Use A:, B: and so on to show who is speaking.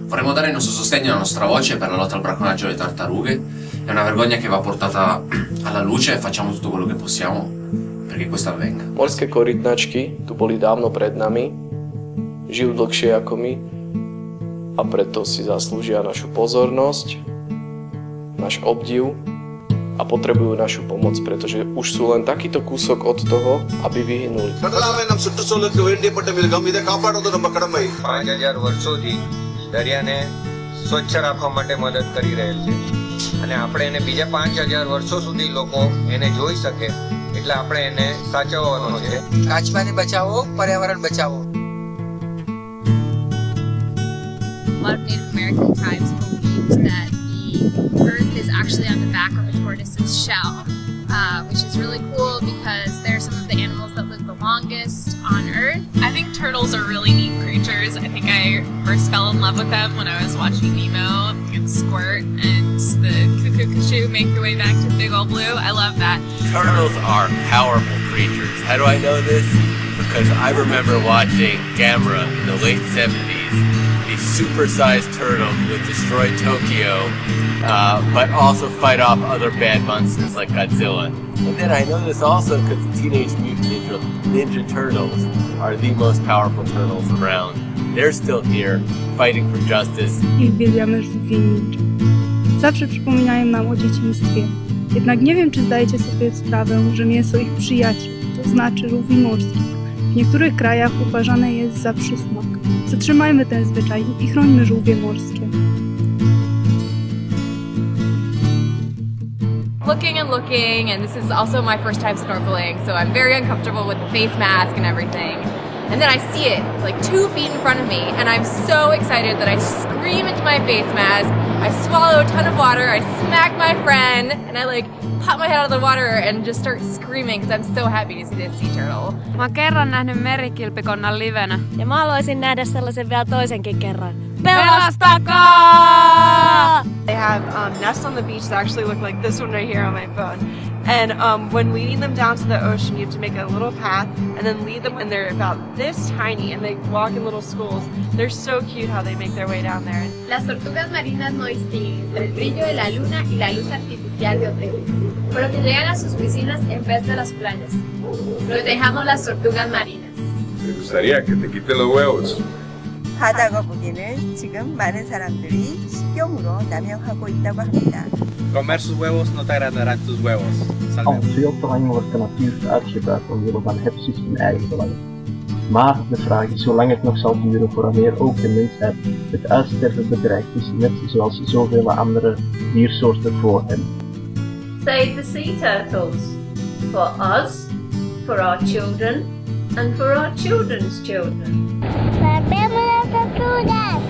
A: Vorremmo dare il nostro sostegno e la nostra voce per la lotta al bracconaggio alle tartarughe. È una vergogna che va portata alla luce e facciamo tutto quello che possiamo perché questo avvenga.
B: Morské korytnačky tu boli dávno pred nami, žijú dlhšie ako my a preto si zaslúžia našu pozornosť, náš obdiv a potrebujú našu pomoc, pretože už sú len takýto kúsok od toho, aby vyhynuli.
C: 5000 વર્ષોથી દરિયાને સ્વચ્છ રાખવા માટે મદદ કરી રહેલ છે અને આપણે એને બીજા 5000 વર્ષો સુધી લોકો એને જોઈ શકે એટલે આપણે એને સાચવવાનો છે.
D: કાચબાને બચાવો, પર્યાવરણ બચાવો.
E: A lot of Native American tribes believed that the earth is actually on the back of a tortoise's shell, which is really cool because they're some of the animals that live the longest on Earth.
F: I think turtles are really neat creatures. I think I first fell in love with them when I was watching Nemo and Squirt and the cuckoo make their way back to Big Ol' Blue. I love that.
G: Turtles are powerful creatures. How do I know this? Because I remember watching Gamera in the late 70s. These super-sized turtles would destroy Tokyo, but also fight off other bad monsters like Godzilla. And then I know this also because the Teenage Mutant Ninja Turtles are the most powerful turtles around. They're still here, fighting for justice.
H: I uwielbiamy żółwie ninja. Zawsze przypominają nam o dzieciństwie. Jednak nie wiem, czy zdajecie sobie sprawę, że mięso ich przyjaciół, to znaczy żółwi morskich, w niektórych krajach uważane jest za przysmak. Zatrzymajmy ten zwyczaj i chrońmy żółwie morskie.
F: Looking, and this is also my first time snorkeling, so I'm very uncomfortable with the face mask and everything. And then I see it like 2 feet in front of me, and I'm so excited that I scream into my face mask, I swallow a ton of water, I smack my friend, and I like pop my head out of the water and just start screaming because I'm so happy to see this sea turtle.
I: Mä oon kerran nähnyt merikilpikonnan livenä.
J: Ja mä haluaisin nähdä sellaisen vielä toisenkin kerran.
I: Pelastakaa!
K: They have nests on the beach that actually look like this one right here on my phone. And when leading them down to the ocean, you have to make a little path and then lead them, and they're about this tiny and they walk in little schools. They're so cute how they make their way down there.
E: Las tortugas marinas no distinguen entre el brillo de la luna y la luz artificial de hoteles, pero que llegan a sus piscinas en vez de las playas. Protejamos las tortugas marinas.
L: Me gustaría que te quite los huevos.
M: 바다 거북이는 지금 많은 사람들이 식용으로 남용하고 있다고 합니다.
C: Comer sus huevos no te agradarán tus huevos.
N: Veel wordt de natuur uitgebuit omwille van hebzucht en eigenbelang. Maar de vraag is hoe lang het nog zal duren voordat ook de mensheid het uitsterven bedreigd is, net zoals zoveel andere diersoorten voor hem.
J: Save the sea turtles. For us, for our children, and for our children's children. Salvemos las tortugas.